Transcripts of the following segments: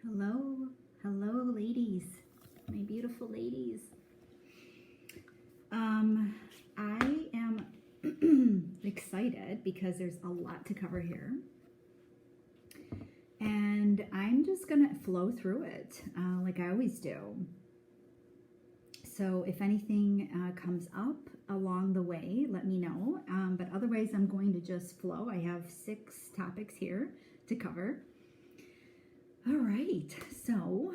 Hello, hello, ladies, my beautiful ladies. I am excited because there's a lot to cover here, and I'm just gonna flow through it like I always do. So if anything comes up along the way, let me know. But otherwise, I'm going to just flow. I have 6 topics here to cover. All right, so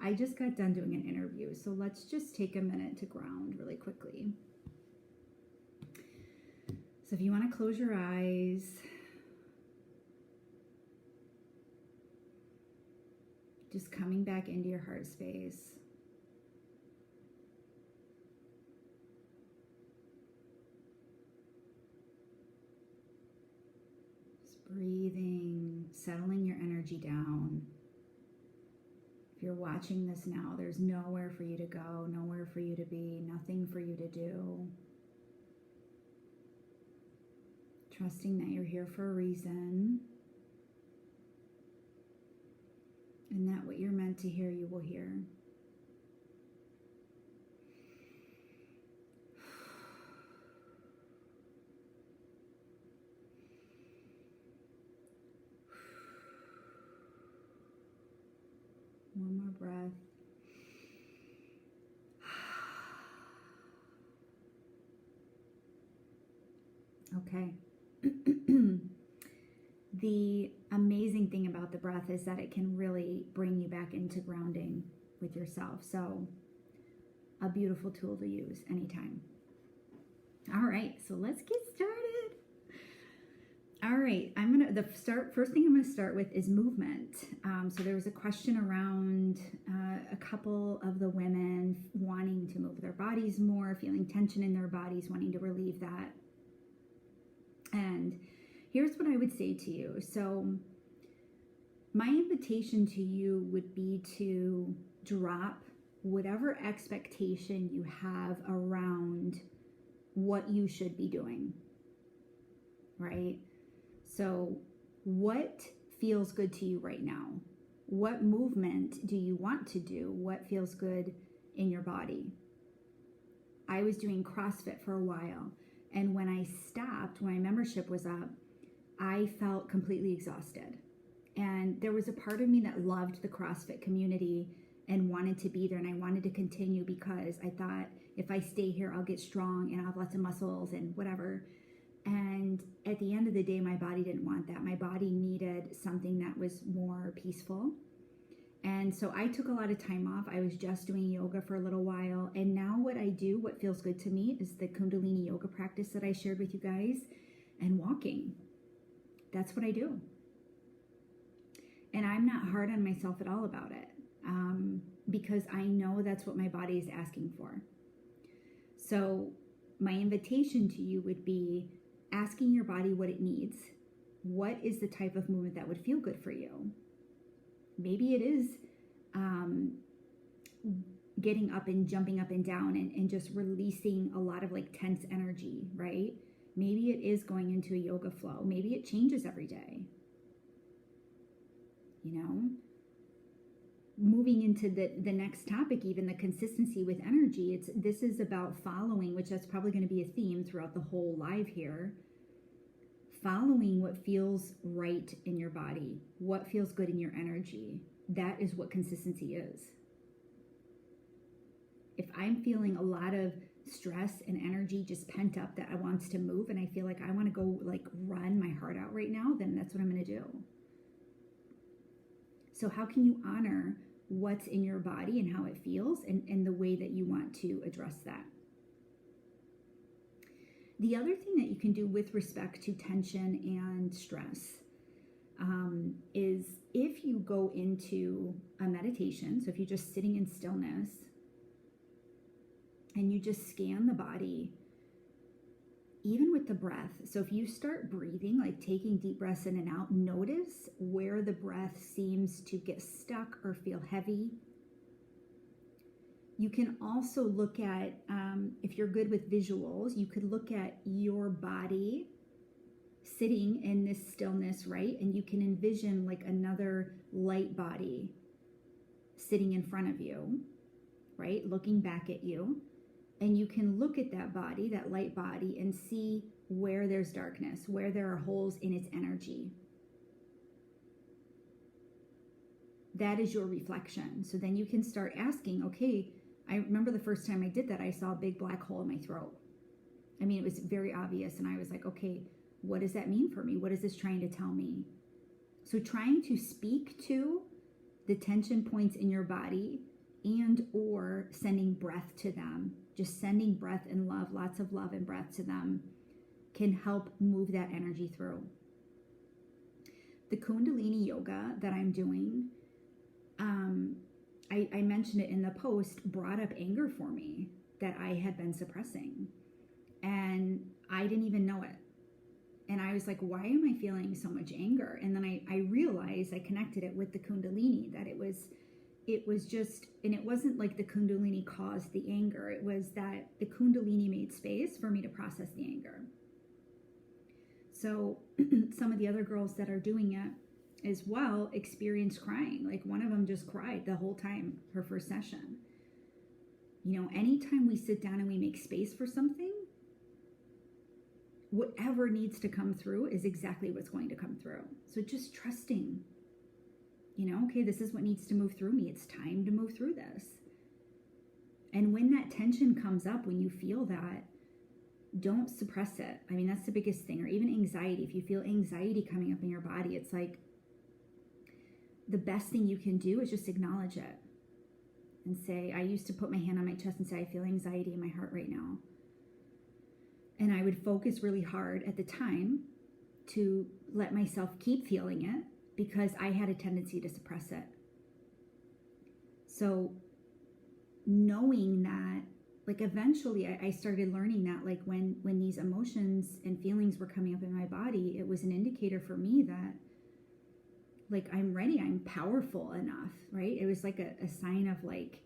I just got done doing an interview, so let's just take a minute to ground really quickly. So if you want to close your eyes, just coming back into your heart space. Just breathing, settling your energy down. If you're watching this now, there's nowhere for you to go, nowhere for you to be, nothing for you to do. Trusting that you're here for a reason, and that what you're meant to hear, you will hear. One more breath. Okay. The amazing thing about the breath is that it can really bring you back into grounding with yourself. So, a beautiful tool to use anytime. All right, so let's get started. All right, first thing I'm gonna start with is movement. So there was a question around a couple of the women wanting to move their bodies more, feeling tension in their bodies, wanting to relieve that. And here's what I would say to you. So my invitation to you would be to drop whatever expectation you have around what you should be doing, right? So what feels good to you right now? What movement do you want to do? What feels good in your body? I was doing CrossFit for a while, and when I stopped, when my membership was up, I felt completely exhausted. And there was a part of me that loved the CrossFit community and wanted to be there, and I wanted to continue because I thought if I stay here, I'll get strong and I'll have lots of muscles and whatever. And at the end of the day, my body didn't want that. My body needed something that was more peaceful. And so I took a lot of time off. I was just doing yoga for a little while. And now what I do, what feels good to me, is the Kundalini yoga practice that I shared with you guys and walking. That's what I do. And I'm not hard on myself at all about it because I know that's what my body is asking for. So my invitation to you would be asking your body what it needs. What is the type of movement that would feel good for you? Maybe it is getting up and jumping up and down and just releasing a lot of like tense energy, right? Maybe it is going into a yoga flow. Maybe it changes every day. You know? Moving into the next topic, even the consistency with energy, this is about following, which that's probably going to be a theme throughout the whole live here. Following what feels right in your body, what feels good in your energy. That is what consistency is. If I'm feeling a lot of stress and energy just pent up that I want to move, and I feel like I want to go like run my heart out right now, then that's what I'm going to do. So how can you honor what's in your body and how it feels and the way that you want to address that? The other thing that you can do with respect to tension and stress is if you go into a meditation, so if you're just sitting in stillness and you just scan the body, even with the breath. So if you start breathing, like taking deep breaths in and out, notice where the breath seems to get stuck or feel heavy. You can also look at, if you're good with visuals, you could look at your body sitting in this stillness, right? And you can envision like another light body sitting in front of you, right? Looking back at you. And you can look at that body, that light body, and see where there's darkness, where there are holes in its energy. That is your reflection. So then you can start asking, okay, I remember the first time I did that, I saw a big black hole in my throat. I mean, it was very obvious. And I was like, okay, what does that mean for me? What is this trying to tell me? So trying to speak to the tension points in your body and or sending breath to them, just sending breath and love, lots of love and breath to them, can help move that energy through. The Kundalini yoga that I'm doing, I mentioned it in the post, brought up anger for me that I had been suppressing. And I didn't even know it. And I was like, why am I feeling so much anger? And then I realized, I connected it with the Kundalini, that it was just, and it wasn't like the Kundalini caused the anger. It was that the Kundalini made space for me to process the anger. So some of the other girls that are doing it as well experienced crying. Like one of them just cried the whole time, her first session. You know, anytime we sit down and we make space for something, whatever needs to come through is exactly what's going to come through. So just trusting, you know, okay, this is what needs to move through me. It's time to move through this. And when that tension comes up, when you feel that, don't suppress it. I mean, that's the biggest thing. Or even anxiety. If you feel anxiety coming up in your body, it's like the best thing you can do is just acknowledge it and say, I used to put my hand on my chest and say, I feel anxiety in my heart right now. And I would focus really hard at the time to let myself keep feeling it because I had a tendency to suppress it. So knowing that, like eventually I started learning that like when these emotions and feelings were coming up in my body, it was an indicator for me that like I'm ready, I'm powerful enough, right? It was like a sign of like,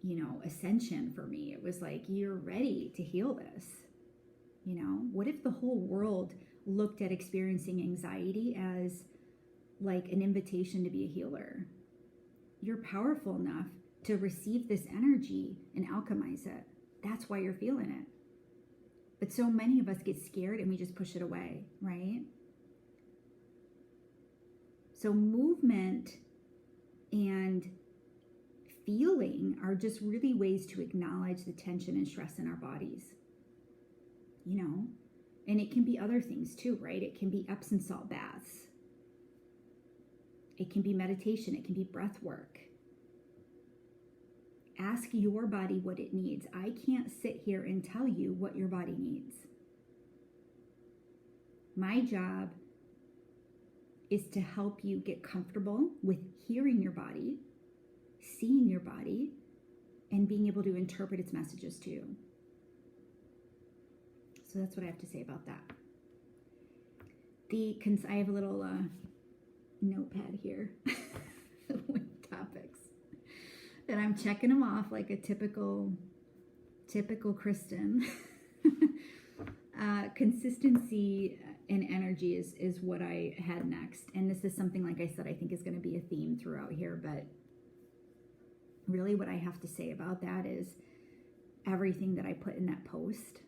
you know, ascension for me. It was like, you're ready to heal this. You know, what if the whole world looked at experiencing anxiety as like an invitation to be a healer? You're powerful enough to receive this energy and alchemize it. That's why you're feeling it. But so many of us get scared and we just push it away, right? So movement and feeling are just really ways to acknowledge the tension and stress in our bodies, you know, and it can be other things too, right? It can be Epsom salt baths. It can be meditation. It can be breath work. Ask your body what it needs. I can't sit here and tell you what your body needs. My job is to help you get comfortable with hearing your body, seeing your body, and being able to interpret its messages to you. So that's what I have to say about that. I have a little notepad here with topics, and I'm checking them off like a typical Kristen. Consistency and energy is what I had next, and this is something, like I said, I think is going to be a theme throughout here, but really what I have to say about that is everything that I put in that post.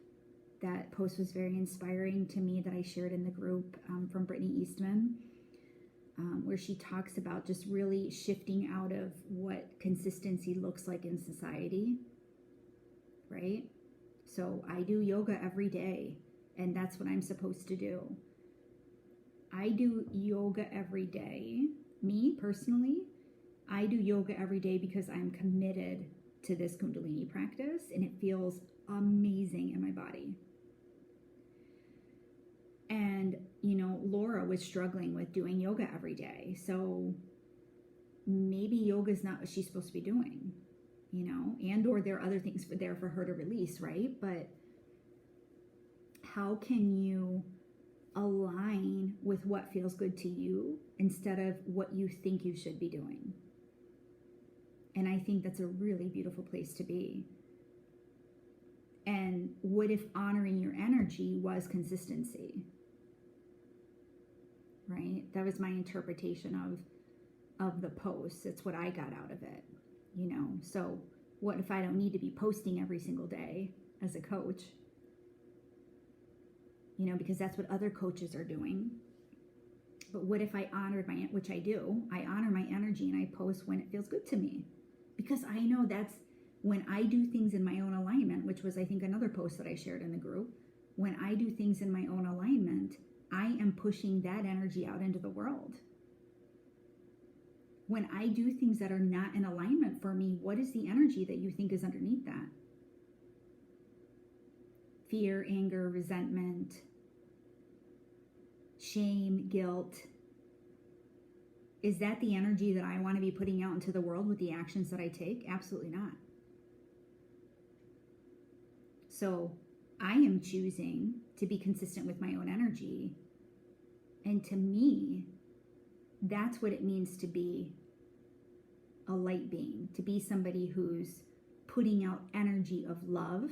That post was very inspiring to me, that I shared in the group from Brittany Eastman, where she talks about just really shifting out of what consistency looks like in society, right? So I do yoga every day, and that's what I'm supposed to do. I do yoga every day. Me, personally, I do yoga every day because I'm committed to this Kundalini practice, and it feels amazing in my body. And, you know, Laura was struggling with doing yoga every day. So maybe yoga is not what she's supposed to be doing, you know, and or there are other things there for her to release, right? But how can you align with what feels good to you instead of what you think you should be doing? And I think that's a really beautiful place to be. And what if honoring your energy was consistency? Right? That was my interpretation of the post. That's what I got out of it, you know. So what if I don't need to be posting every single day as a coach? You know, because that's what other coaches are doing. But what if I honored which I do, I honor my energy and I post when it feels good to me? Because I know that's when I do things in my own alignment, which was, I think, another post that I shared in the group. When I do things in my own alignment, I am pushing that energy out into the world. When I do things that are not in alignment for me, what is the energy that you think is underneath that? Fear, anger, resentment, shame, guilt. Is that the energy that I want to be putting out into the world with the actions that I take? Absolutely not. So I am choosing to be consistent with my own energy. And to me, that's what it means to be a light being, to be somebody who's putting out energy of love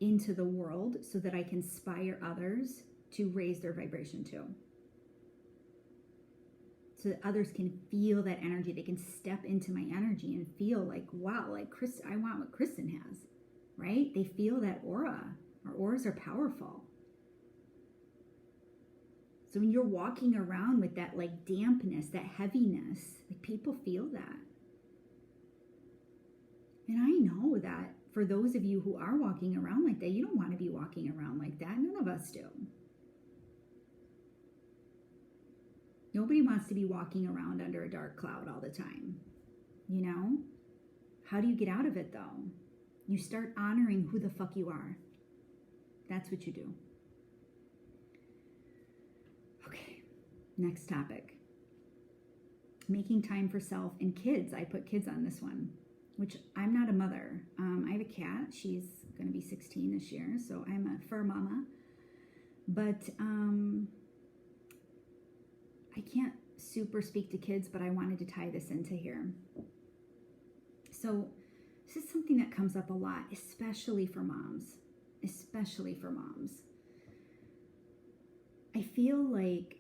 into the world so that I can inspire others to raise their vibration too. So that others can feel that energy. They can step into my energy and feel like, wow, like I want what Kristen has, right? They feel that aura. Our auras are powerful. So when you're walking around with that like dampness, that heaviness, like people feel that. And I know that for those of you who are walking around like that, you don't want to be walking around like that. None of us do. Nobody wants to be walking around under a dark cloud all the time. You know? How do you get out of it though? You start honoring who the fuck you are. That's what you do. Okay, next topic. Making time for self and kids. I put kids on this one, which I'm not a mother. I have a cat. She's going to be 16 this year, so I'm a fur mama. But I can't super speak to kids, but I wanted to tie this into here. So this is something that comes up a lot, especially for moms. Especially for moms. I feel like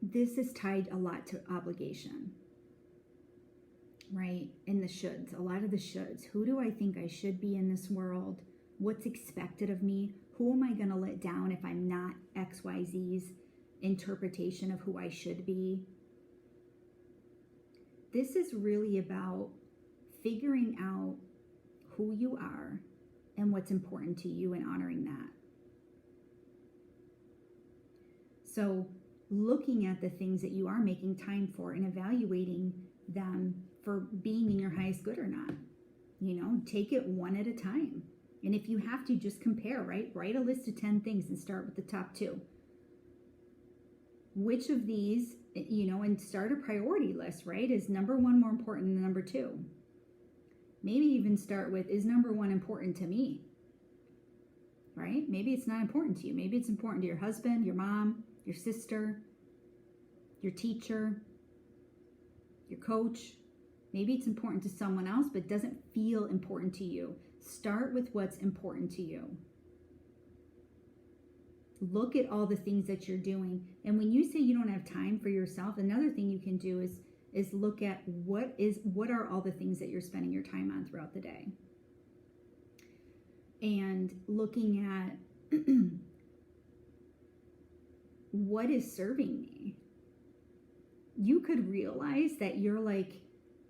this is tied a lot to obligation, right? And the shoulds, a lot of the shoulds. Who do I think I should be in this world? What's expected of me? Who am I going to let down if I'm not XYZ's interpretation of who I should be? This is really about figuring out who you are and what's important to you and honoring that. So looking at the things that you are making time for and evaluating them for being in your highest good or not. You know, take it one at a time. And if you have to, just compare, right? Write a list of 10 things and start with the top 2. Which of these, you know, and start a priority list, right? Is number 1 more important than number 2? Maybe even start with, is number 1 important to me? Right? Maybe it's not important to you. Maybe it's important to your husband, your mom, your sister, your teacher, your coach. Maybe it's important to someone else, but doesn't feel important to you. Start with what's important to you. Look at all the things that you're doing. And when you say you don't have time for yourself, another thing you can do is look at what are all the things that you're spending your time on throughout the day. And looking at what is serving me. You could realize that you're like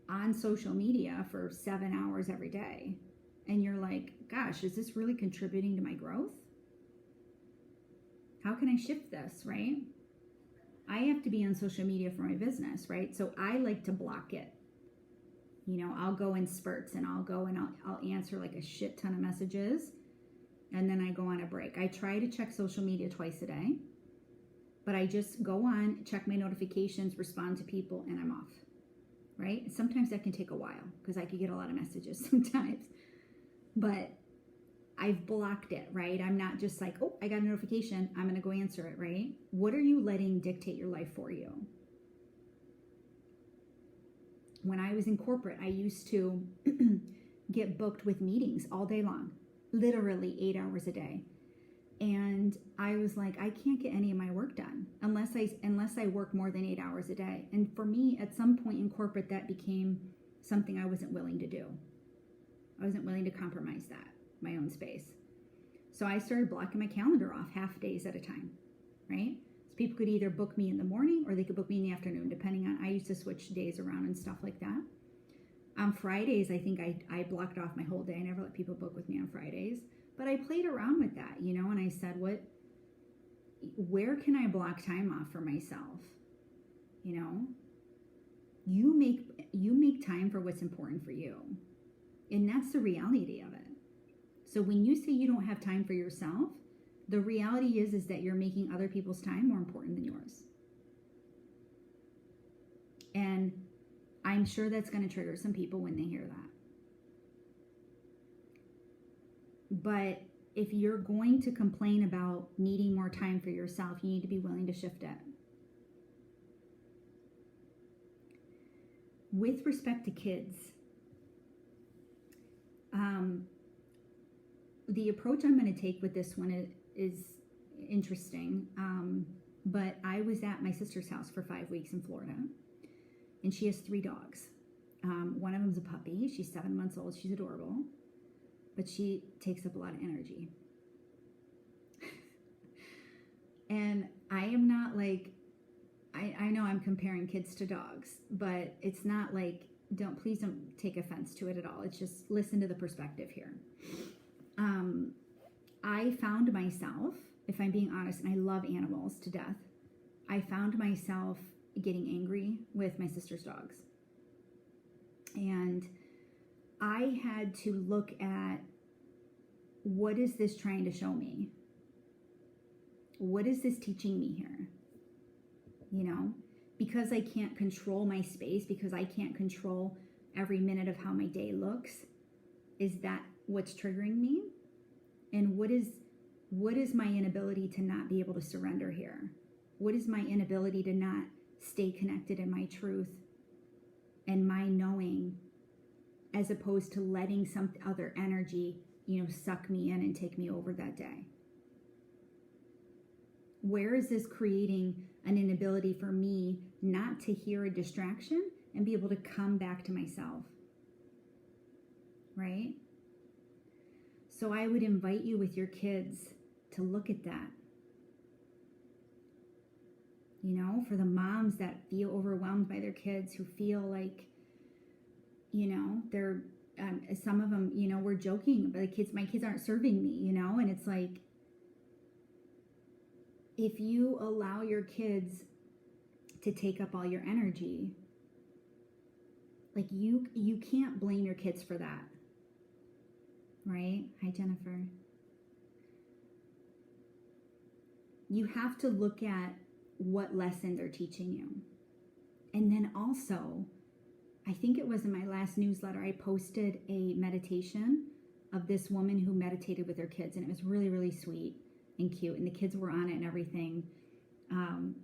on social media for 7 hours every day. And you're like, gosh, is this really contributing to my growth? How can I shift this, right? I have to be on social media for my business, right? So I like to block it. You know, I'll go in spurts and I'll answer like a shit ton of messages. And then I go on a break. I try to check social media twice a day. But I just go on, check my notifications, respond to people, and I'm off, right? Sometimes that can take a while because I could get a lot of messages sometimes. But I've blocked it, right? I'm not just like, oh, I got a notification, I'm going to go answer it, right? What are you letting dictate your life for you? When I was in corporate, I used to get booked with meetings all day long, literally 8 hours a day. And I was like, I can't get any of my work done unless I work more than 8 hours a day. And for me, at some point in corporate, that became something I wasn't willing to do. I wasn't willing to compromise that, my own space. So I started blocking my calendar off half days at a time, right? So people could either book me in the morning or they could book me in the afternoon, depending on, I used to switch days around and stuff like that. On Fridays, I think I blocked off my whole day. I never let people book with me on Fridays. But I played around with that, and I said, where can I block time off for myself? You make time for what's important for you. And that's the reality of it. So when you say you don't have time for yourself, the reality is that you're making other people's time more important than yours. And I'm sure that's going to trigger some people when they hear that. But if you're going to complain about needing more time for yourself, you need to be willing to shift it. With respect to kids, the approach I'm going to take with this one is interesting. But I was at my sister's house for 5 weeks in Florida, and she has 3 dogs. One of them's a puppy. She's 7 months old. She's adorable. But she takes up a lot of energy. And I am not like, I know I'm comparing kids to dogs, but it's not like, please don't take offense to it at all. It's just listen to the perspective here. I found myself, if I'm being honest, and I love animals to death, I found myself getting angry with my sister's dogs. And I had to look at, what is this trying to show me? What is this teaching me here? Because I can't control my space, because I can't control every minute of how my day looks, is that what's triggering me? And what is my inability to not be able to surrender here? What is my inability to not stay connected in my truth and my knowing, as opposed to letting some other energy, suck me in and take me over that day? Where is this creating an inability for me not to hear a distraction and be able to come back to myself? Right? So I would invite you with your kids to look at that. For the moms that feel overwhelmed by their kids, who feel like, they're, some of them, we're joking, but my kids aren't serving me, and it's like, if you allow your kids to take up all your energy, like you can't blame your kids for that, right? Hi, Jennifer. You have to look at what lesson they're teaching you. And then also, I think it was in my last newsletter, I posted a meditation of this woman who meditated with her kids, and it was really, really sweet and cute, and the kids were on it and everything,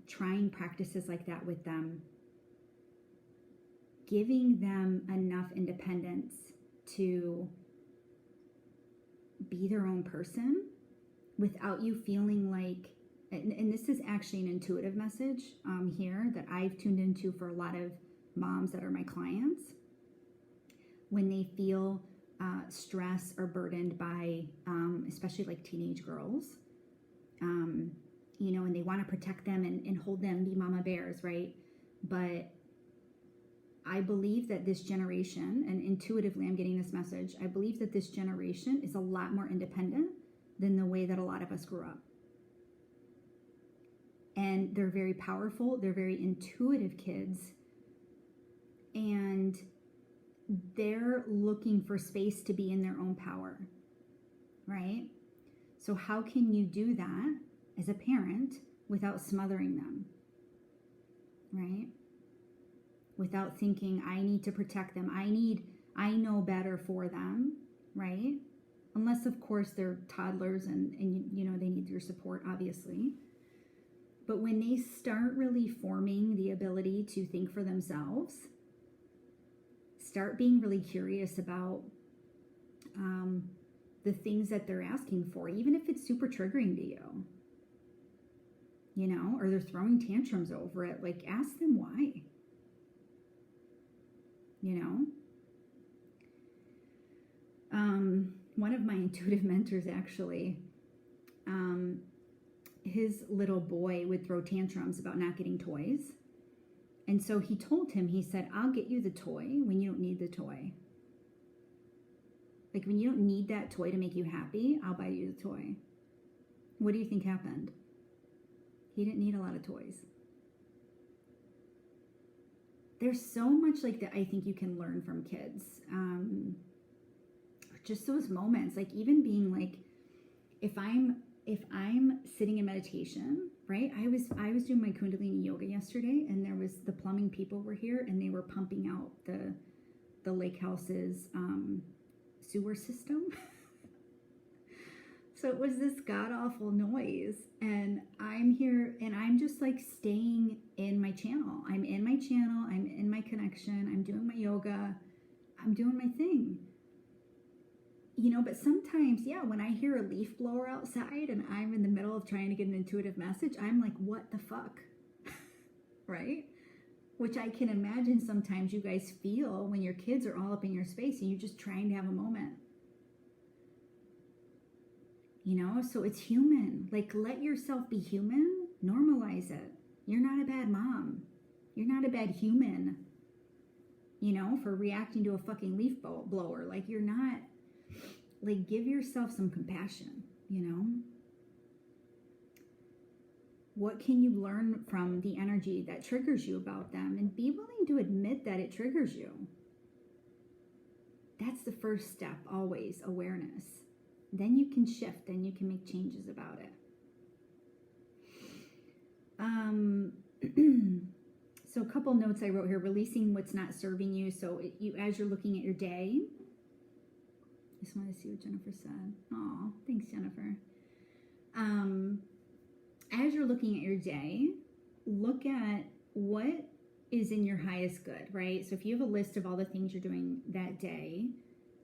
trying practices like that with them, giving them enough independence to be their own person without you feeling like, and this is actually an intuitive message here that I've tuned into for a lot of moms that are my clients, when they feel stress or burdened by, especially like teenage girls, and they want to protect them and hold them, be mama bears, right? But I believe that this generation, and intuitively I'm getting this message, I believe that this generation is a lot more independent than the way that a lot of us grew up. And they're very powerful, they're very intuitive kids, and they're looking for space to be in their own power, right? So how can you do that as a parent without smothering them, right? Without thinking, I need to protect them, I know better for them, right? Unless, of course, they're toddlers and they need your support, obviously. But when they start really forming the ability to think for themselves, start being really curious about the things that they're asking for, even if it's super triggering to you, or they're throwing tantrums over it. Like, ask them why, One of my intuitive mentors, actually, his little boy would throw tantrums about not getting toys. And so he told him, he said, I'll get you the toy when you don't need the toy. Like, when you don't need that toy to make you happy, I'll buy you the toy. What do you think happened? He didn't need a lot of toys. There's so much like that I think you can learn from kids. Just those moments, like even being like, if I'm sitting in meditation, right? I was doing my Kundalini yoga yesterday, and there was the plumbing people were here, and they were pumping out the lake house's sewer system. So it was this god-awful noise, and I'm here, and I'm just like staying in my channel. I'm in my channel, I'm in my connection, I'm doing my yoga, I'm doing my thing. But sometimes, when I hear a leaf blower outside and I'm in the middle of trying to get an intuitive message, I'm like, what the fuck? Right? Which I can imagine sometimes you guys feel when your kids are all up in your space and you're just trying to have a moment. So it's human. Like, let yourself be human. Normalize it. You're not a bad mom. You're not a bad human, for reacting to a fucking leaf blower. Like, you're not. Like, give yourself some compassion, What can you learn from the energy that triggers you about them? And be willing to admit that it triggers you. That's the first step, always, awareness. Then you can shift, then you can make changes about it. So a couple notes I wrote here: releasing what's not serving you. So as you're looking at your day, just want to see what Jennifer said. Oh, thanks, Jennifer. As you're looking at your day, look at what is in your highest good, right? So if you have a list of all the things you're doing that day,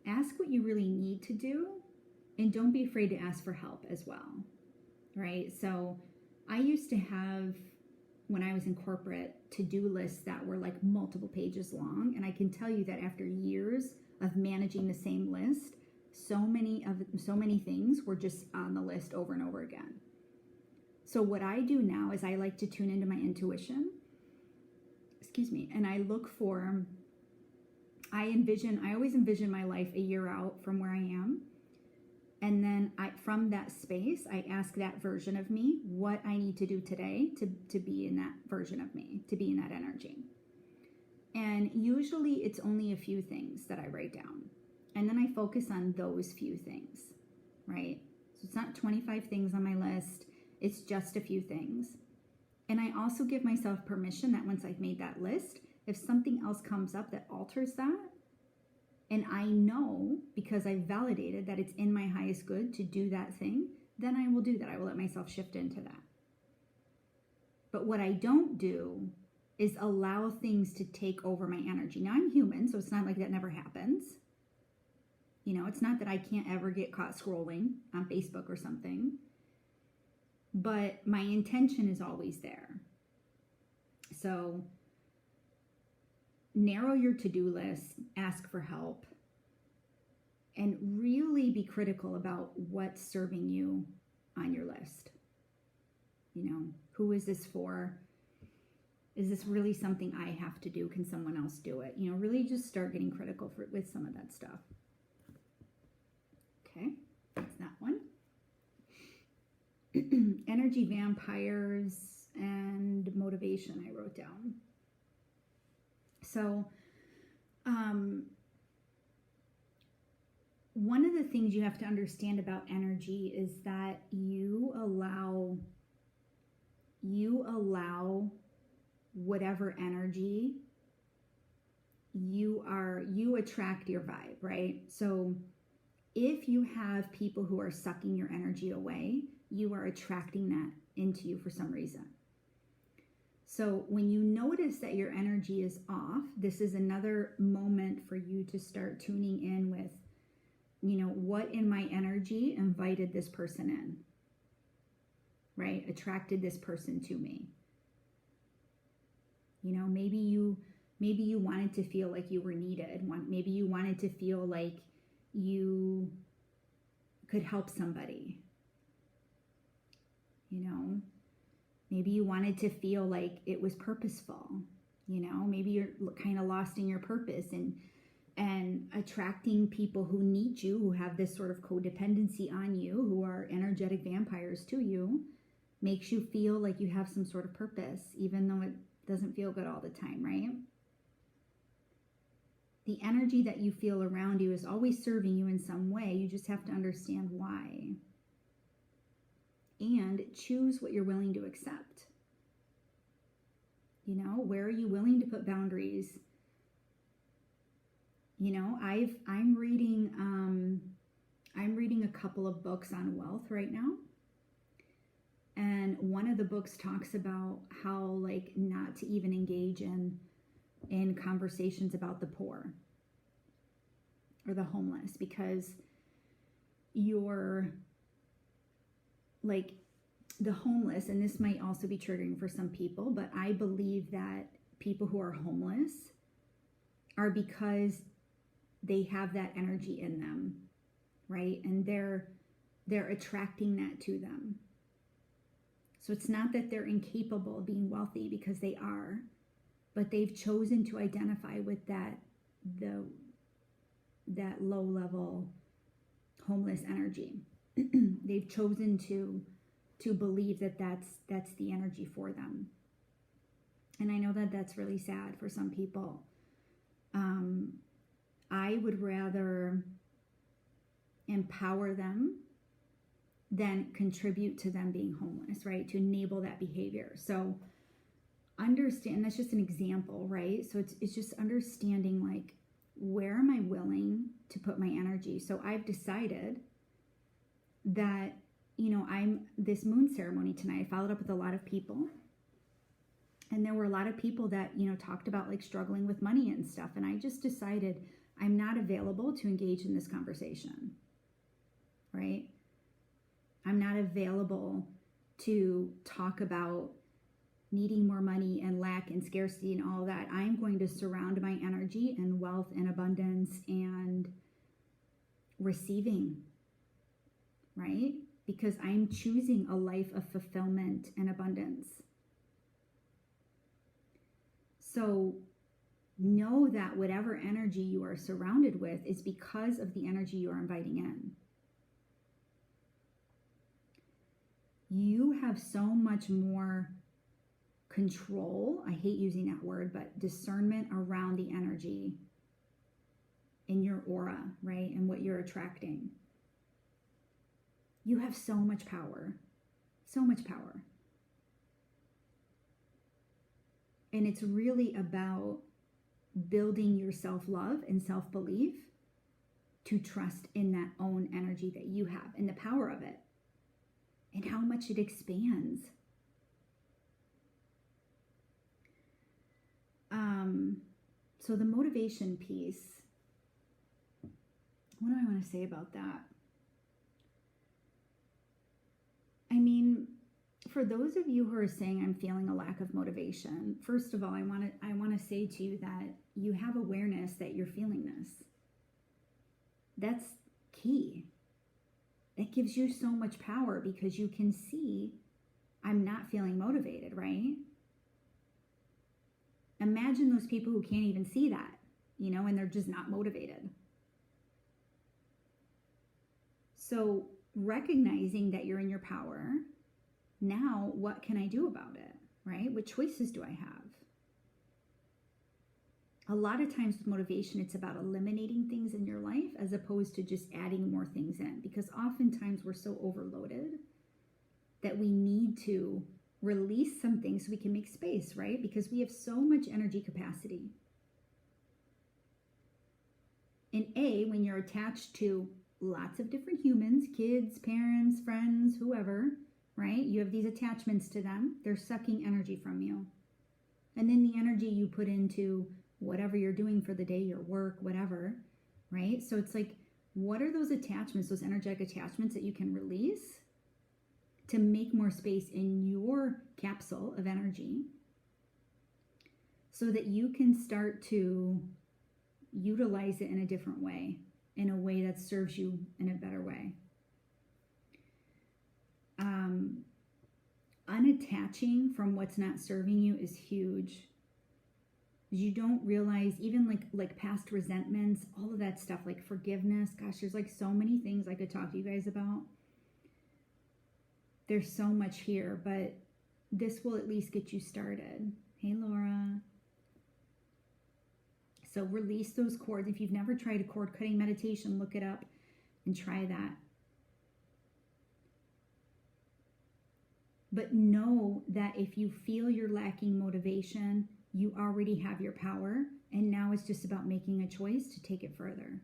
ask what you really need to do, and don't be afraid to ask for help as well, right? So I used to have, when I was in corporate, to-do lists that were like multiple pages long, and I can tell you that after years of managing the same list, so many things were just on the list over and over again. So what I do now is I like to tune into my intuition, and I look for, I always envision my life a year out from where I am. And then from that space, I ask that version of me what I need to do today to be in that version of me, to be in that energy. And usually it's only a few things that I write down. And then I focus on those few things, right? So it's not 25 things on my list. It's just a few things. And I also give myself permission that once I've made that list, if something else comes up that alters that, and I know because I validated that it's in my highest good to do that thing, then I will do that. I will let myself shift into that. But what I don't do is allow things to take over my energy. Now, I'm human, so it's not like that never happens. It's not that I can't ever get caught scrolling on Facebook or something. But my intention is always there. So narrow your to-do list, ask for help, and really be critical about what's serving you on your list. Who is this for? Is this really something I have to do? Can someone else do it? Really just start getting critical with some of that stuff. Okay, that's that one. Energy vampires and motivation I wrote down. So one of the things you have to understand about energy is that you allow whatever energy you attract your vibe, right? So if you have people who are sucking your energy away, you are attracting that into you for some reason. So when you notice that your energy is off, this is another moment for you to start tuning in with what in my energy invited this person in, right? Attracted this person to me. Maybe you wanted to feel like you were needed. Maybe you wanted to feel like you could help somebody. Maybe you wanted to feel like it was purposeful. Maybe you're kind of lost in your purpose, and attracting people who need you, who have this sort of codependency on you, who are energetic vampires to you, makes you feel like you have some sort of purpose, even though it doesn't feel good all the time, right? The energy that you feel around you is always serving you in some way. You just have to understand why. And choose what you're willing to accept. Where are you willing to put boundaries? I'm reading a couple of books on wealth right now. And one of the books talks about how not to even engage in conversations about the poor or the homeless, because you're the homeless, and this might also be triggering for some people, but I believe that people who are homeless are because they have that energy in them, right? And they're attracting that to them. So it's not that they're incapable of being wealthy, because they are, but they've chosen to identify with that low level homeless energy. They've chosen to believe that that's the energy for them. And I know that that's really sad for some people. I would rather empower them than contribute to them being homeless, right? To enable that behavior. So understand, that's just an example, right? So it's just understanding where am I willing to put my energy? So I've decided that, I'm this moon ceremony tonight. I followed up with a lot of people, and there were a lot of people that, talked about struggling with money and stuff. And I just decided I'm not available to engage in this conversation, right? I'm not available to talk about needing more money and lack and scarcity and all that. I'm going to surround my energy in wealth and abundance and receiving, right? Because I'm choosing a life of fulfillment and abundance. So know that whatever energy you are surrounded with is because of the energy you are inviting in. You have so much more control, I hate using that word, but discernment around the energy in your aura, right? And what you're attracting. You have so much power, so much power. And it's really about building your self-love and self-belief to trust in that own energy that you have and the power of it and how much it expands. So the motivation piece, what do I want to say about that? I mean, for those of you who are saying I'm feeling a lack of motivation, first of all, I want to say to you that you have awareness that you're feeling this. That's key. That gives you so much power, because you can see I'm not feeling motivated, right? Imagine those people who can't even see that, and they're just not motivated. So recognizing that you're in your power, now what can I do about it, right? What choices do I have? A lot of times with motivation, it's about eliminating things in your life as opposed to just adding more things in, because oftentimes we're so overloaded that we need to release some things so we can make space, right? Because we have so much energy capacity. And when you're attached to lots of different humans, kids, parents, friends, whoever, right? You have these attachments to them. They're sucking energy from you. And then the energy you put into whatever you're doing for the day, your work, whatever, right? So it's What are those attachments, those energetic attachments that you can release to make more space in your capsule of energy so that you can start to utilize it in a different way, in a way that serves you in a better way. Unattaching from what's not serving you is huge. You don't realize, even like past resentments, all of that stuff, like forgiveness. Gosh, there's like so many things I could talk to you guys about. There's so much here, but this will at least get you started. Hey, Laura. So release those cords. If you've never tried a cord cutting meditation, look it up and try that. But know that if you feel you're lacking motivation, you already have your power, and now it's just about making a choice to take it further.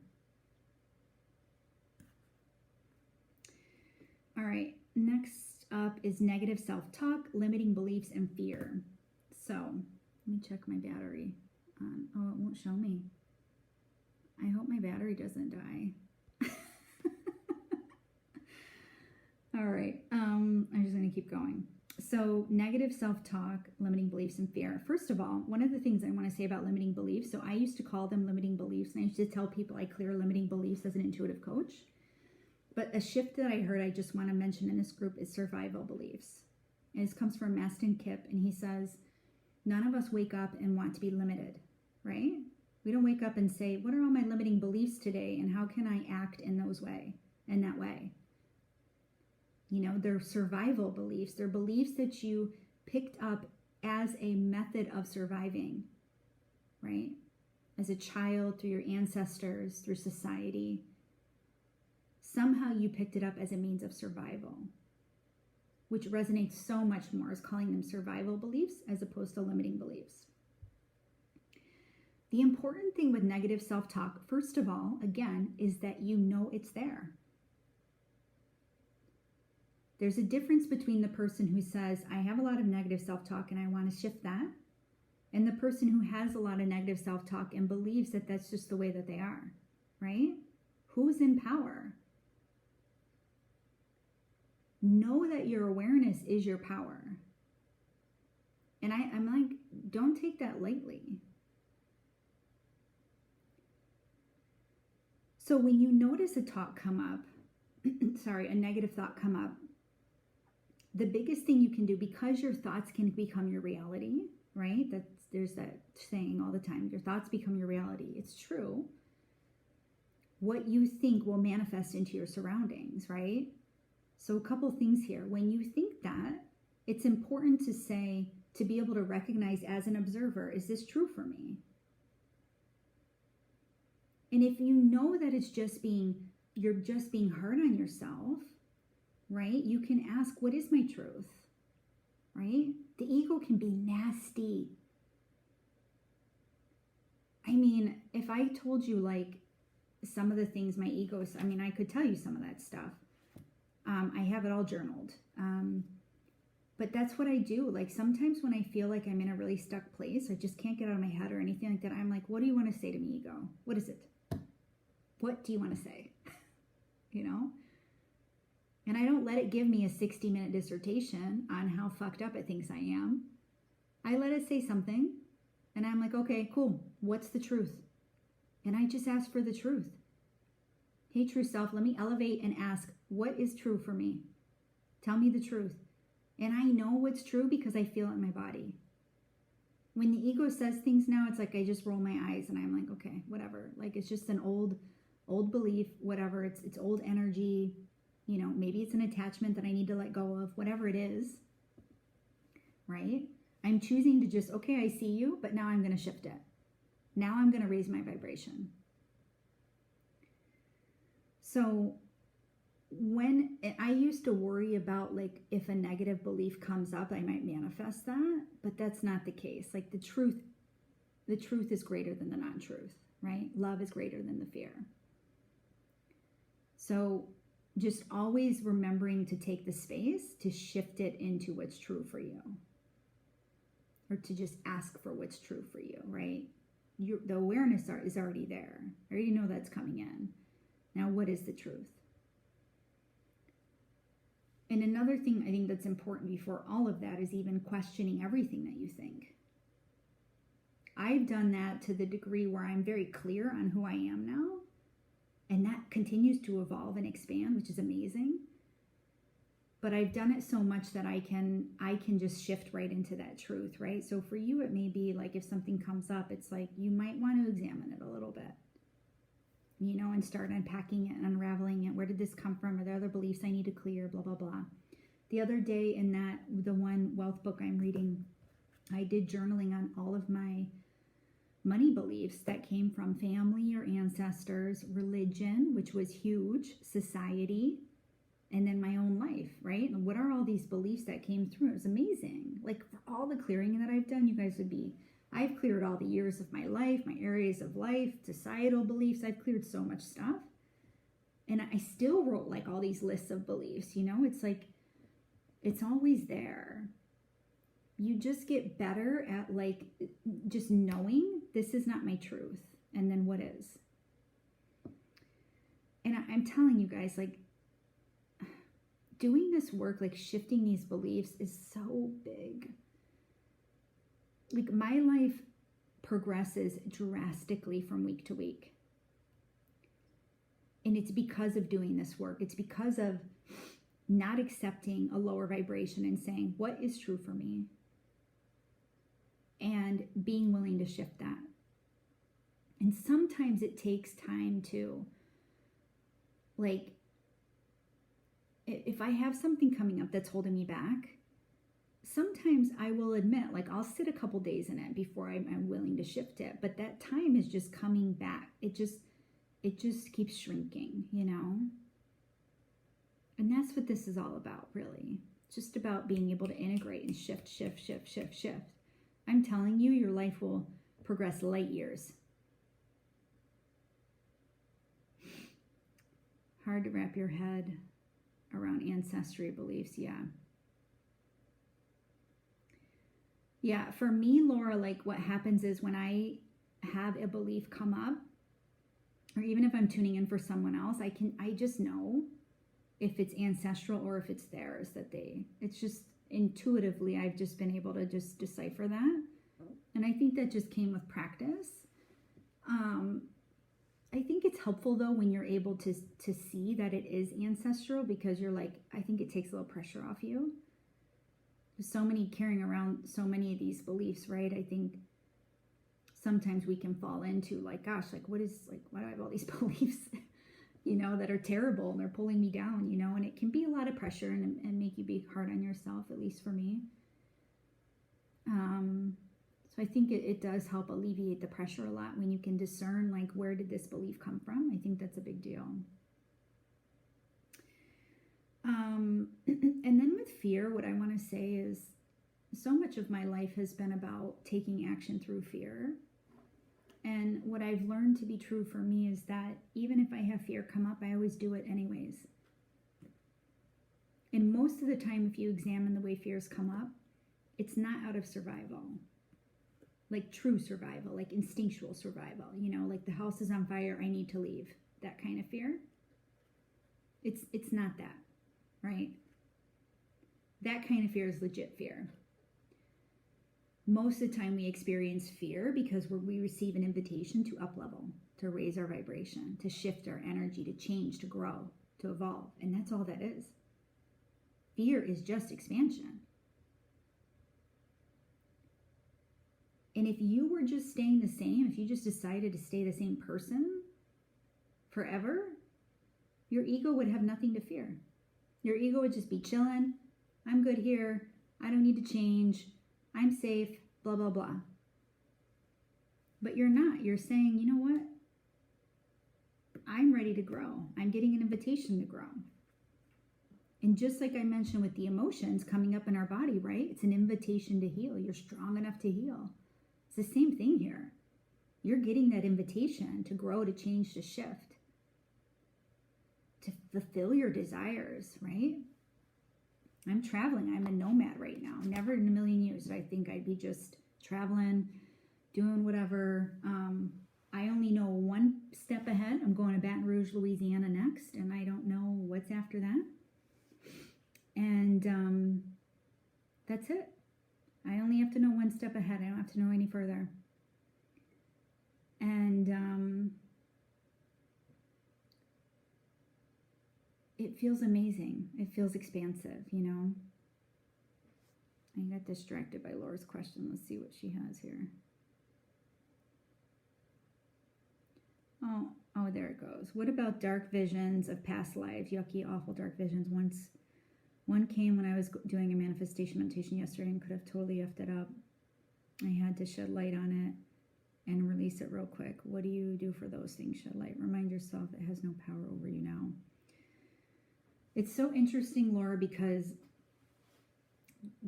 All right, next up is negative self-talk, limiting beliefs, and fear. So let me check my battery. Oh, it won't show me. I hope my battery doesn't die. All right, I'm just going to keep going. So negative self-talk, limiting beliefs, and fear. First of all, one of the things I want to say about limiting beliefs, so I used to call them limiting beliefs, and I used to tell people I clear limiting beliefs as an intuitive coach. But a shift that I heard I just want to mention in this group is survival beliefs. And this comes from Mastin Kipp, and he says, none of us wake up and want to be limited, right? We don't wake up and say, what are all my limiting beliefs today, and how can I act in that way? You know, they're survival beliefs. They're beliefs that you picked up as a method of surviving, right? As a child, through your ancestors, through society. Somehow you picked it up as a means of survival, which resonates so much more as calling them survival beliefs as opposed to limiting beliefs. The important thing with negative self-talk, first of all, again, is that you know it's there. There's a difference between the person who says, I have a lot of negative self-talk and I want to shift that, and the person who has a lot of negative self-talk and believes that that's just the way that they are, right? Who's in power? Know that your awareness is your power. And I'm like, don't take that lightly. So when you notice a talk come up, a negative thought come up, the biggest thing you can do, because your thoughts can become your reality, right? There's that saying all the time, your thoughts become your reality. It's true. What you think will manifest into your surroundings, right? So a couple things here. When you think that, it's important to be able to recognize as an observer, is this true for me? And if you know that you're just being hard on yourself, right? You can ask, what is my truth? Right? The ego can be nasty. I mean, if I told you like some of the things my ego, I could tell you some of that stuff. I have it all journaled. But that's what I do. Like sometimes when I feel like I'm in a really stuck place, I just can't get out of my head or anything like that, I'm like, what do you want to say to me, ego? What is it? What do you want to say? You know? And I don't let it give me a 60-minute dissertation on how fucked up it thinks I am. I let it say something, and I'm like, okay, cool. What's the truth? And I just ask for the truth. Hey, true self, let me elevate and ask, what is true for me? Tell me the truth. And I know what's true because I feel it in my body. When the ego says things now, it's like I just roll my eyes and I'm like, okay, whatever. Like it's just an old belief, whatever. It's old energy. You know, maybe it's an attachment that I need to let go of, whatever it is, right? I'm choosing to just, okay, I see you, but now I'm going to shift it. Now I'm going to raise my vibration. So when I used to worry about like if a negative belief comes up, I might manifest that, but that's not the case. Like the truth is greater than the non-truth, right? Love is greater than the fear. So just always remembering to take the space to shift it into what's true for you, or to just ask for what's true for you, right? The awareness is already there. I already know that's coming in. Now, what is the truth? And another thing I think that's important before all of that is even questioning everything that you think. I've done that to the degree where I'm very clear on who I am now. And that continues to evolve and expand, which is amazing. But I've done it so much that I can just shift right into that truth, right? So for you, it may be like if something comes up, it's like you might want to examine it a little bit, you know, and start unpacking it and unraveling it. Where did this come from? Are there other beliefs I need to clear? Blah, blah, blah. The other day in the one wealth book I'm reading, I did journaling on all of my money beliefs that came from family or ancestors, religion, which was huge, society, and then my own life, right? And what are all these beliefs that came through? It was amazing. Like for all the clearing that I've done, you guys I've cleared all the years of my life, my areas of life, societal beliefs. I've cleared so much stuff. And I still wrote like all these lists of beliefs, you know? It's like, it's always there. You just get better at like just knowing this is not my truth. And then what is? And I'm telling you guys, like, doing this work, like shifting these beliefs is so big. Like my life progresses drastically from week to week. And it's because of doing this work. It's because of not accepting a lower vibration and saying, what is true for me? And being willing to shift that. And sometimes it takes time to, like, if I have something coming up that's holding me back, sometimes I will admit, like, I'll sit a couple days in it before I'm willing to shift it. But that time is just coming back. It just keeps shrinking, you know? And that's what this is all about, really. It's just about being able to integrate and shift. I'm telling you, your life will progress light years. Hard to wrap your head around ancestry beliefs, yeah. Yeah, for me, Laura, like what happens is when I have a belief come up, or even if I'm tuning in for someone else, I just know if it's ancestral or if it's theirs, it's just intuitively, I've just been able to just decipher that. And I think that just came with practice. I think it's helpful though when you're able to see that it is ancestral, because you're like, I think it takes a little pressure off you. There's so many carrying around so many of these beliefs, right? I think sometimes we can fall into like, gosh, like why do I have all these beliefs, you know, that are terrible and they're pulling me down, you know, and it can be a lot of pressure and make you be hard on yourself, at least for me. So I think it does help alleviate the pressure a lot when you can discern, like, where did this belief come from? I think that's a big deal. And then with fear, what I want to say is so much of my life has been about taking action through fear. And what I've learned to be true for me is that even if I have fear come up, I always do it anyways. And most of the time, if you examine the way fears come up, it's not out of survival, like true survival, like instinctual survival, you know, like the house is on fire, I need to leave, that kind of fear. It's not that, right? That kind of fear is legit fear. Most of the time we experience fear because we receive an invitation to up-level, to raise our vibration, to shift our energy, to change, to grow, to evolve. And that's all that is. Fear is just expansion. And if you were just staying the same, if you just decided to stay the same person forever, your ego would have nothing to fear. Your ego would just be chilling. I'm good here. I don't need to change. I'm safe, blah, blah, blah. But you're not. You're saying, you know what? I'm ready to grow. I'm getting an invitation to grow. And just like I mentioned with the emotions coming up in our body, right? It's an invitation to heal. You're strong enough to heal. It's the same thing here. You're getting that invitation to grow, to change, to shift, to fulfill your desires, right? I'm traveling. I'm a nomad right now. Never in a million years did I think I'd be just traveling, doing whatever. I only know one step ahead. I'm going to Baton Rouge, Louisiana next, and I don't know what's after that. And that's it. I only have to know one step ahead. I don't have to know any further. And it feels amazing. It feels expansive, you know. I got distracted by Laura's question. Let's see what she has here. Oh, there it goes. What about dark visions of past lives? Yucky, awful dark visions. One came when I was doing a manifestation meditation yesterday and could have totally effed it up. I had to shed light on it and release it real quick. What do you do for those things? Shed light. Remind yourself it has no power over you now. It's so interesting, Laura, because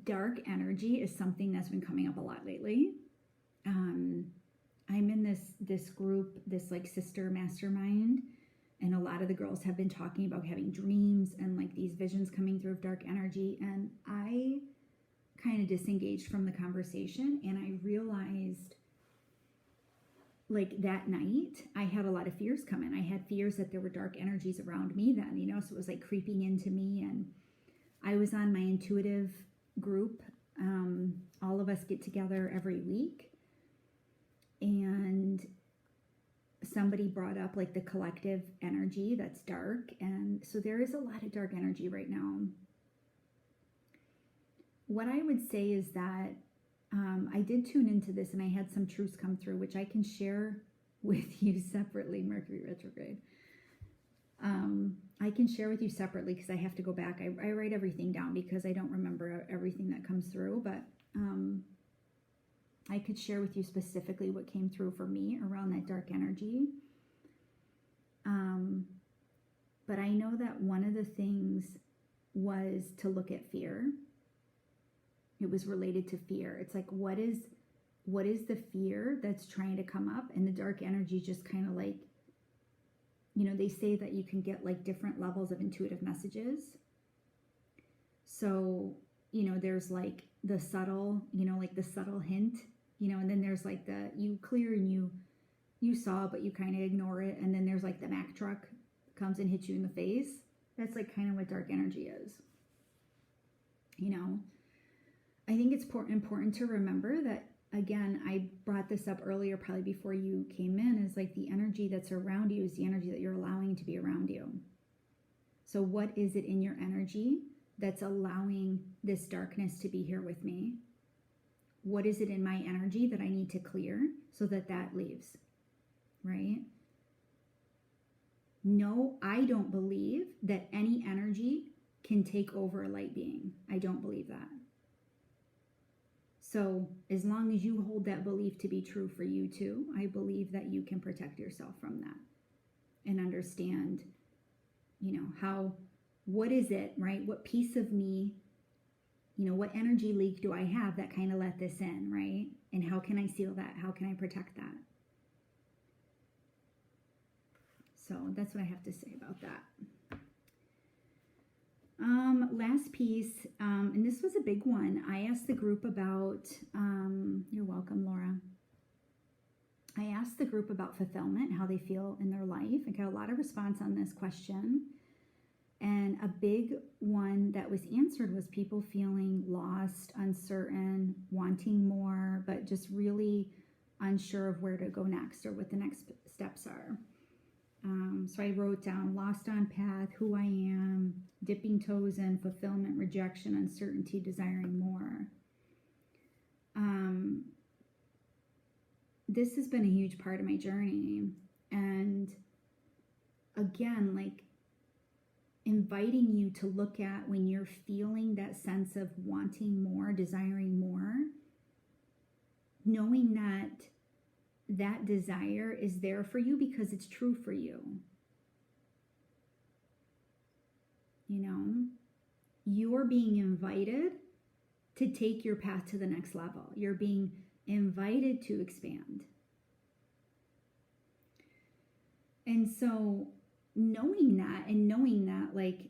dark energy is something that's been coming up a lot lately. I'm in this group, this like sister mastermind, and a lot of the girls have been talking about having dreams and like these visions coming through of dark energy. And I kind of disengaged from the conversation, and I realized like that night I had a lot of fears come in. I had fears that there were dark energies around me then, you know, so it was like creeping into me. And I was on my intuitive group. All of us get together every week, and somebody brought up like the collective energy that's dark. And so there is a lot of dark energy right now. What I would say is that I did tune into this, and I had some truths come through, which I can share with you separately. Mercury retrograde. I can share with you separately because I have to go back. I write everything down because I don't remember everything that comes through, but I could share with you specifically what came through for me around that dark energy. But I know that one of the things was to look at fear. It was related to fear. It's like, what is the fear that's trying to come up? And the dark energy just kind of like, you know, they say that you can get like different levels of intuitive messages. So, you know, there's like the subtle, you know, like the subtle hint, you know, and then there's like the, you clear and you saw, but you kind of ignore it. And then there's like the Mack truck comes and hits you in the face. That's like kind of what dark energy is. You know, I think it's important to remember that, again, I brought this up earlier, probably before you came in, is like the energy that's around you is the energy that you're allowing to be around you. So what is it in your energy that's allowing this darkness to be here with me? What is it in my energy that I need to clear so that that leaves, right? No, I don't believe that any energy can take over a light being. I don't believe that. So as long as you hold that belief to be true for you too, I believe that you can protect yourself from that and understand, you know, what is it, right? What piece of me, you know, what energy leak do I have that kind of let this in, right? And how can I seal that? How can I protect that? So that's what I have to say about that. Last piece, and this was a big one. I asked the group about, you're welcome, Laura. I asked the group about fulfillment, how they feel in their life. I got a lot of response on this question. And a big one that was answered was people feeling lost, uncertain, wanting more, but just really unsure of where to go next or what the next steps are. So I wrote down lost on path, who I am, dipping toes in, fulfillment, rejection, uncertainty, desiring more. This has been a huge part of my journey. And again, like inviting you to look at when you're feeling that sense of wanting more, desiring more, knowing that that desire is there for you because it's true for you. You know, you're being invited to take your path to the next level. You're being invited to expand. And so knowing that, like,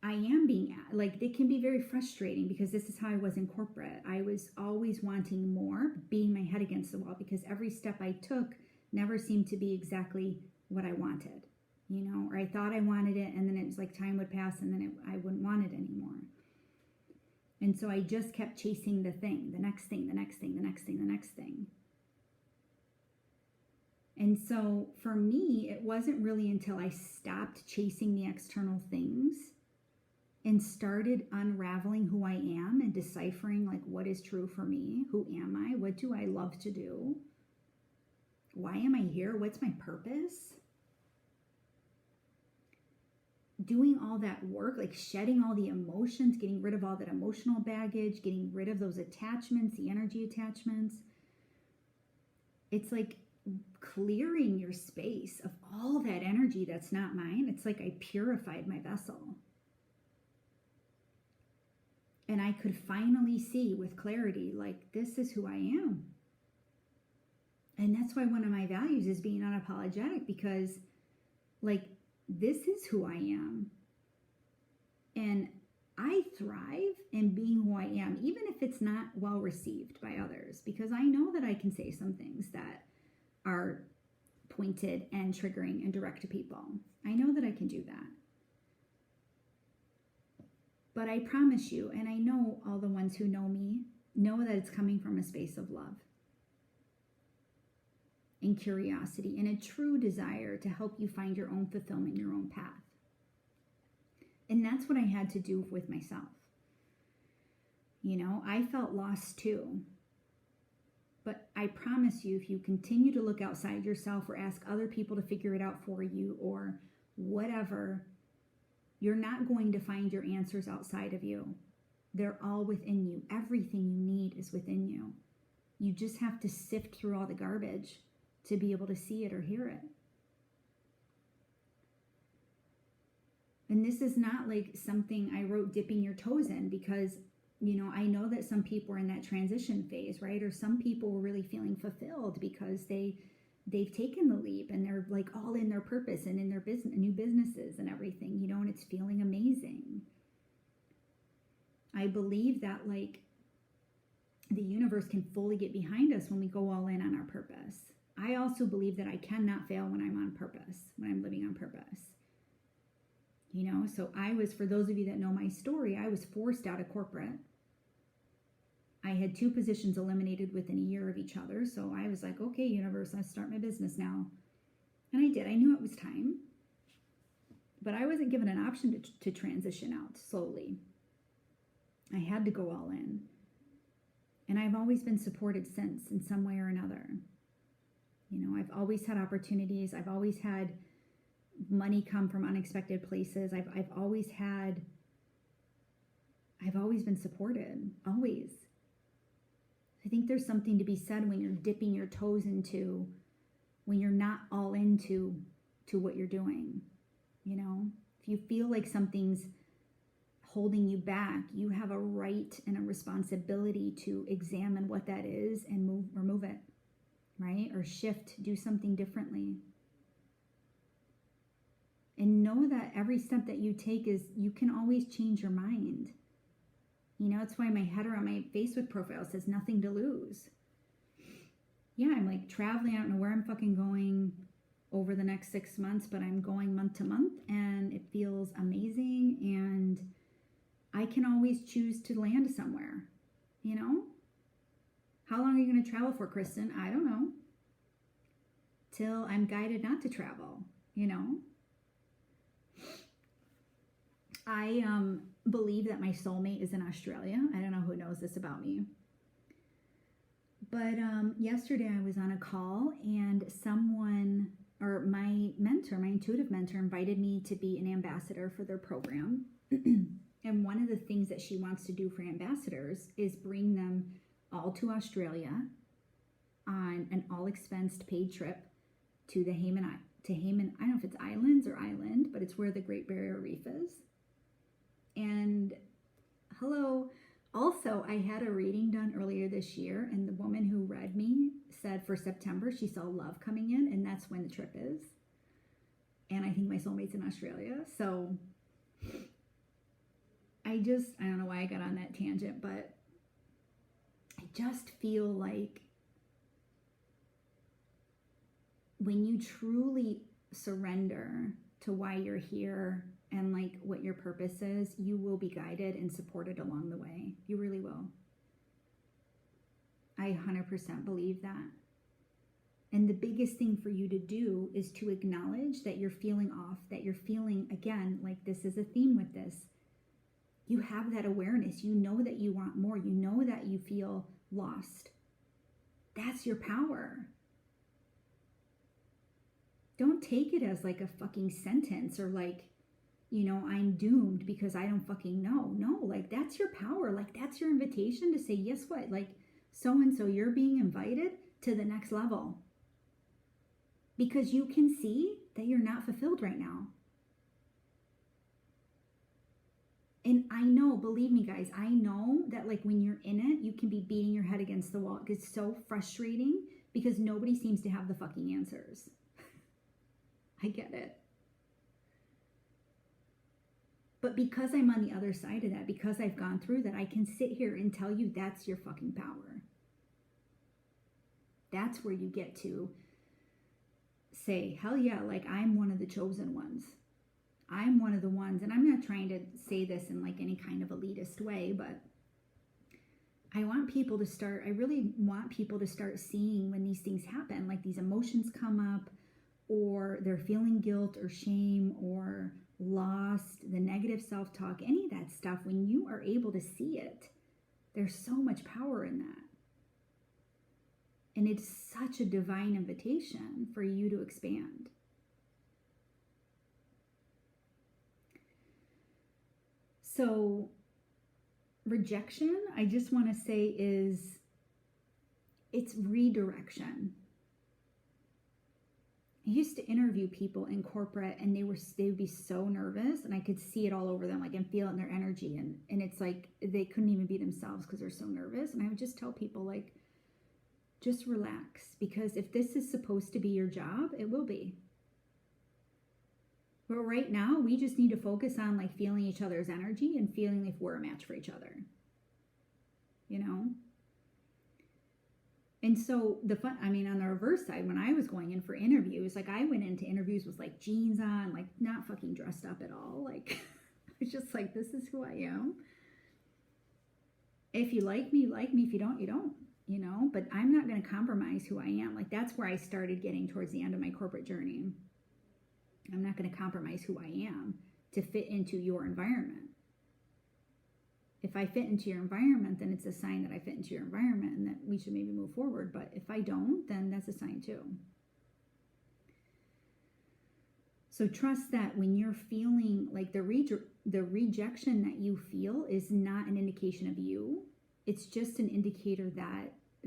I am being, like, it can be very frustrating because this is how I was in corporate. I was always wanting more, beating my head against the wall because every step I took never seemed to be exactly what I wanted, or I thought I wanted it, and then it was like time would pass and then I wouldn't want it anymore. And so I just kept chasing the thing, the next thing, the next thing, the next thing, the next thing. And so for me, it wasn't really until I stopped chasing the external things and started unraveling who I am and deciphering, like, what is true for me? Who am I? What do I love to do? Why am I here? What's my purpose? Doing all that work, like shedding all the emotions, getting rid of all that emotional baggage, getting rid of those attachments, the energy attachments. It's like clearing your space of all that energy that's not mine. It's like I purified my vessel. And I could finally see with clarity, like, this is who I am. And that's why one of my values is being unapologetic, because, like, this is who I am. And I thrive in being who I am, even if it's not well received by others, because I know that I can say some things that are pointed and triggering and direct to people. I know that I can do that. But I promise you, and I know all the ones who know me, know that it's coming from a space of love and curiosity and a true desire to help you find your own fulfillment, your own path. And that's what I had to do with myself. I felt lost too. But I promise you, if you continue to look outside yourself or ask other people to figure it out for you or whatever, you're not going to find your answers outside of you. They're all within you. Everything you need is within you. You just have to sift through all the garbage to be able to see it or hear it. And this is not like something I wrote dipping your toes in because, I know that some people are in that transition phase, right? Or some people were really feeling fulfilled because they've taken the leap and they're like all in their purpose and in their business, new businesses and everything, and it's feeling amazing. I believe that, like, the universe can fully get behind us when we go all in on our purpose. I also believe that I cannot fail when I'm on purpose, when I'm living on purpose. So for those of you that know my story, I was forced out of corporate. I had 2 positions eliminated within a year of each other. So I was like, okay, universe, I'll start my business now. And I did. I knew it was time. But I wasn't given an option to transition out slowly. I had to go all in. And I've always been supported since in some way or another. I've always had opportunities. I've always had money come from unexpected places. I've always been supported, always. I think there's something to be said when you're dipping your toes into, when you're not all into what you're doing. If you feel like something's holding you back, you have a right and a responsibility to examine what that is and remove it, right? Or shift, do something differently. And know that every step that you take you can always change your mind. It's why my header on my Facebook profile says nothing to lose. Yeah, I'm like traveling. I don't know where I'm fucking going over the next 6 months, but I'm going month to month and it feels amazing. And I can always choose to land somewhere, How long are you going to travel for, Kristen? I don't know. Till I'm guided not to travel, I believe that my soulmate is in Australia. I don't know who knows this about me. But yesterday I was on a call and someone, or my mentor, my intuitive mentor, invited me to be an ambassador for their program. And one of the things that she wants to do for ambassadors is bring them all to Australia on an all-expensed paid trip to the Hayman. I don't know if it's islands or island, but it's where the Great Barrier Reef is. And hello, also I had a reading done earlier this year, and the woman who read me said for September she saw love coming in, and that's when the trip is. And I think my soulmate's in Australia, so I don't know why I got on that tangent, but I just feel like when you truly surrender to why you're here and like what your purpose is, you will be guided and supported along the way. You really will. I 100% believe that. And the biggest thing for you to do is to acknowledge that you're feeling off, that you're feeling, again, like this is a theme with this. You have that awareness. You know that you want more. You know that you feel lost. That's your power. Don't take it as like a fucking sentence or like, I'm doomed because I don't fucking know. No, like that's your power. Like that's your invitation to say, guess what? Like so-and-so, you're being invited to the next level. Because you can see that you're not fulfilled right now. And I know, believe me guys, I know that like when you're in it, you can be beating your head against the wall. It's so frustrating because nobody seems to have the fucking answers. I get it. But because I'm on the other side of that, because I've gone through that, I can sit here and tell you that's your fucking power. That's where you get to say, hell yeah, like I'm one of the chosen ones. I'm one of the ones, and I'm not trying to say this in like any kind of elitist way, but I really want people to start seeing when these things happen, like these emotions come up, or they're feeling guilt or shame or lost, the negative self-talk, any of that stuff, when you are able to see it, there's so much power in that. And it's such a divine invitation for you to expand. So rejection, I just want to say it's redirection. I used to interview people in corporate and they would be so nervous and I could see it all over them, like I'm feeling their energy and it's like they couldn't even be themselves because they're so nervous. And I would just tell people like, just relax, because if this is supposed to be your job, it will be. But right now, we just need to focus on like feeling each other's energy and feeling like we're a match for each other. And so on the reverse side, when I was going in for interviews, like I went into interviews with like jeans on, like not fucking dressed up at all. Like, it's just like, this is who I am. If you like me, you like me. If you don't, you don't. But I'm not going to compromise who I am. Like that's where I started getting towards the end of my corporate journey. I'm not going to compromise who I am to fit into your environment. If I fit into your environment, then it's a sign that I fit into your environment and that we should maybe move forward. But if I don't, then that's a sign too. So trust that when you're feeling like the rejection that you feel is not an indication of you. It's just an indicator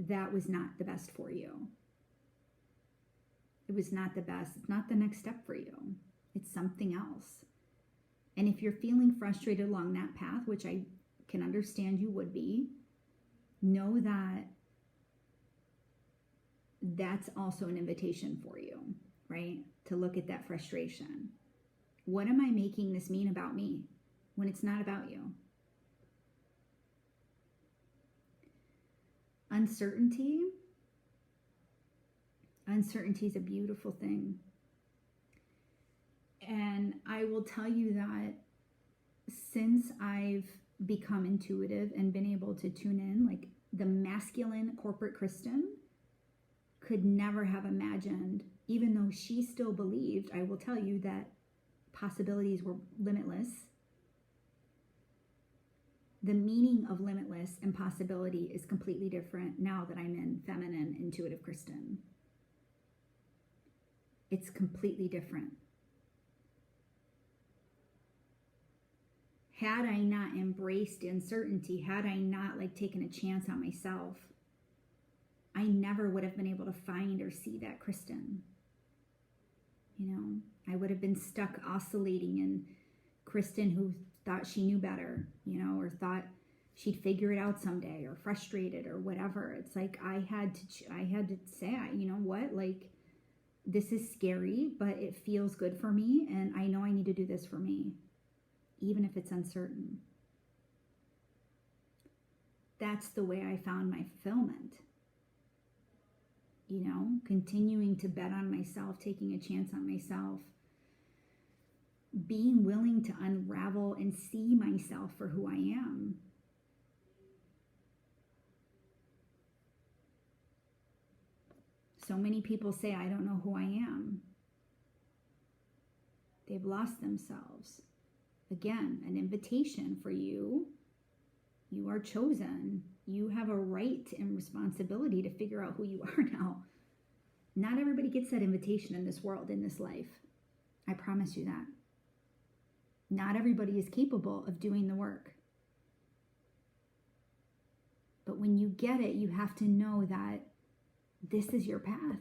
that was not the best for you. It was not the best. It's not the next step for you. It's something else. And if you're feeling frustrated along that path, which I can understand you would be, know that that's also an invitation for you, right? To look at that frustration. What am I making this mean about me when it's not about you? Uncertainty is a beautiful thing. And I will tell you that since I've become intuitive and been able to tune in, like the masculine corporate Kristen could never have imagined, even though she still believed, I will tell you that possibilities were limitless. The meaning of limitless and possibility is completely different now that I'm in feminine, intuitive Kristen. It's completely different. Had I not embraced uncertainty, had I not like taken a chance on myself, I never would have been able to find or see that Kristen. I would have been stuck oscillating in Kristen who thought she knew better, or thought she'd figure it out someday, or frustrated or whatever. It's like I had to say, you know what, like this is scary, but it feels good for me, and I know I need to do this for me, even if it's uncertain. that's the way I found my fulfillment. You know, continuing to bet on myself, taking a chance on myself, being willing to unravel and see myself for who I am. So many people say, I don't know who I am. They've lost themselves. Again, an invitation for you. You are chosen. You have a right and responsibility to figure out who you are now. Not everybody gets that invitation in this world, in this life. I promise you that. Not everybody is capable of doing the work. But when you get it, you have to know that this is your path.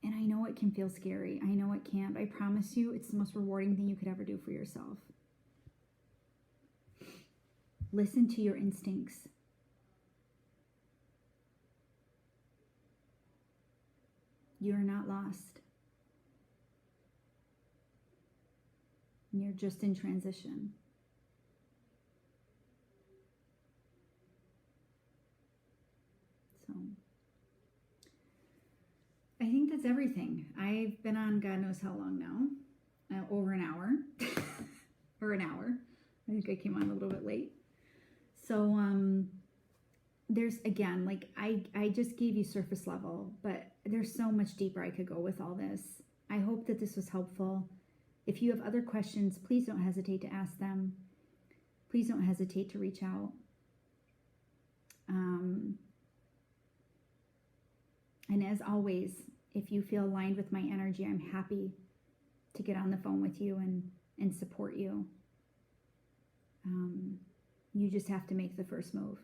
And I know it can feel scary. I know it can, but I promise you it's the most rewarding thing you could ever do for yourself. Listen to your instincts. You're not lost. You're just in transition. So I think that's everything. I've been on God knows how long now. Over an hour. Or an hour. I think I came on a little bit late. So there's, again, like I just gave you surface level, but there's so much deeper I could go with all this. I hope that this was helpful. If you have other questions, please don't hesitate to ask them. Please don't hesitate to reach out. And as always, if you feel aligned with my energy, I'm happy to get on the phone with you and support you. You just have to make the first move.